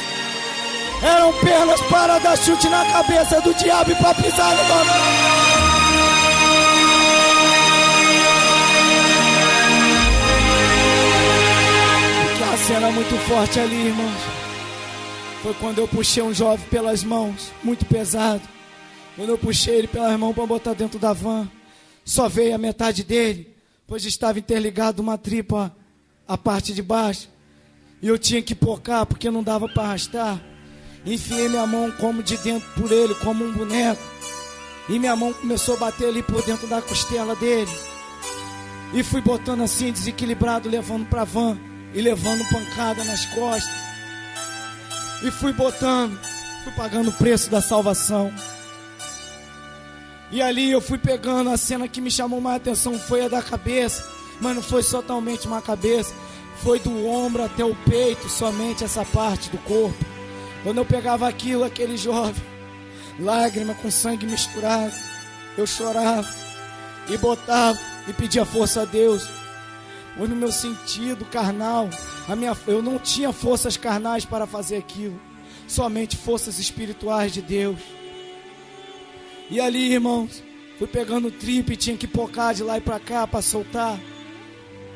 eram pernas para dar chute na cabeça do diabo e para pisar no nome. Porque a cena é muito forte ali, irmãos. Foi quando eu puxei um jovem pelas mãos, muito pesado. Quando eu puxei ele pelas mãos para botar dentro da van, só veio a metade dele, pois estava interligado uma tripa a parte de baixo. E eu tinha que pocar porque não dava para arrastar. Enfiei minha mão como de dentro por ele, como um boneco. E minha mão começou a bater ali por dentro da costela dele. E fui botando assim, desequilibrado, levando para a van e levando pancada nas costas. E fui botando, fui pagando o preço da salvação. E ali eu fui pegando. A cena que me chamou mais atenção foi a da cabeça. Mas não foi totalmente uma cabeça, foi do ombro até o peito, somente essa parte do corpo. Quando eu pegava aquilo, aquele jovem, lágrima com sangue misturado, eu chorava e botava e pedia força a Deus. Pois no meu sentido carnal, eu não tinha forças carnais para fazer aquilo, somente forças espirituais de Deus. E ali, irmãos, fui pegando o tripe, tinha que pocar de lá e para cá para soltar.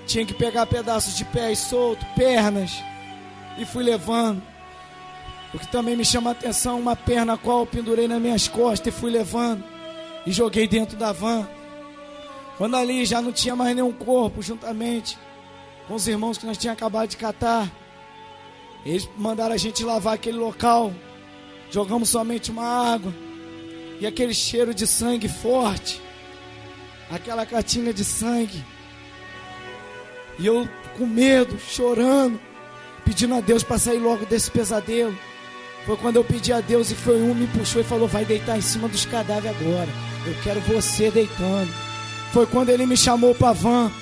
Tinha que pegar pedaços de pés soltos, pernas, e fui levando. O que também me chama a atenção, uma perna a qual eu pendurei nas minhas costas e fui levando e joguei dentro da van. Quando ali já não tinha mais nenhum corpo, juntamente com os irmãos que nós tínhamos acabado de catar, eles mandaram a gente lavar aquele local. Jogamos somente uma água e aquele cheiro de sangue forte, aquela catinga de sangue. E eu com medo, chorando, pedindo a Deus para sair logo desse pesadelo. Foi quando eu pedi a Deus e foi um, me puxou e falou: vai deitar em cima dos cadáveres agora. Eu quero você deitando. Foi quando ele me chamou para a van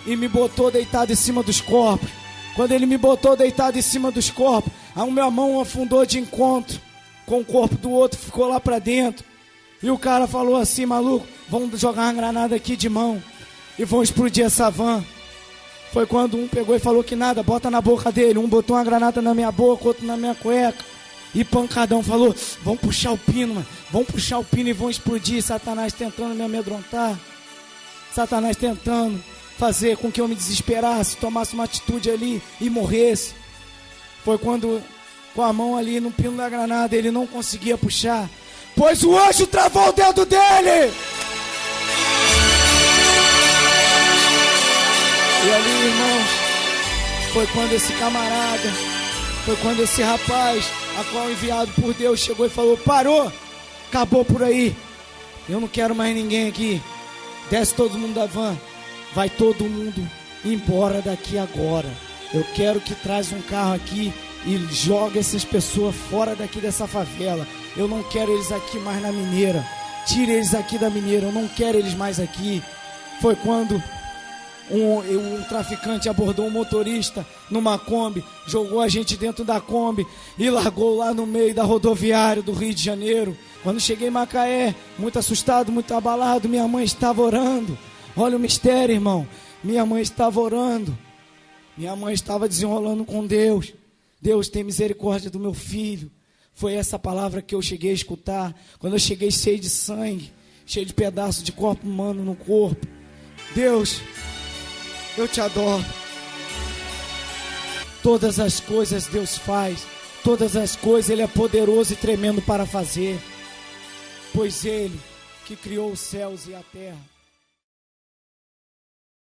e me botou deitado em cima dos corpos. Quando ele me botou deitado em cima dos corpos, a minha mão afundou de encontro com o corpo do outro, ficou lá para dentro. E o cara falou assim: maluco, vamos jogar uma granada aqui de mão e vão explodir essa van. Foi quando um pegou e falou que nada, bota na boca dele. Um botou uma granada na minha boca, outro na minha cueca. E pancadão falou: vão puxar o pino, mano. Vão puxar o pino e vão explodir. Satanás tentando me amedrontar. Satanás tentando fazer com que eu me desesperasse, tomasse uma atitude ali e morresse. Foi quando, com a mão ali no pino da granada, ele não conseguia puxar, pois o anjo travou o dedo dele. E ali, irmãos, foi quando esse camarada, foi quando esse rapaz, a qual enviado por Deus, chegou e falou: parou, acabou por aí, eu não quero mais ninguém aqui. Desce todo mundo da van, vai todo mundo embora daqui agora. Eu quero que traz um carro aqui e joga essas pessoas fora daqui dessa favela. Eu não quero eles aqui mais na Mineira. Tire eles aqui da Mineira, eu não quero eles mais aqui. Foi quando um traficante abordou um motorista numa Kombi, jogou a gente dentro da Kombi e largou lá no meio da rodoviária do Rio de Janeiro. Quando cheguei em Macaé, muito assustado, muito abalado, minha mãe estava orando. Olha o mistério, irmão. Minha mãe estava orando. Minha mãe estava desenrolando com Deus. Deus, tem misericórdia do meu filho. Foi essa palavra que eu cheguei a escutar. Quando eu cheguei cheio de sangue, cheio de pedaços de corpo humano no corpo. Deus, eu te adoro. Todas as coisas Deus faz. Todas as coisas Ele é poderoso e tremendo para fazer. Pois Ele que criou os céus e a terra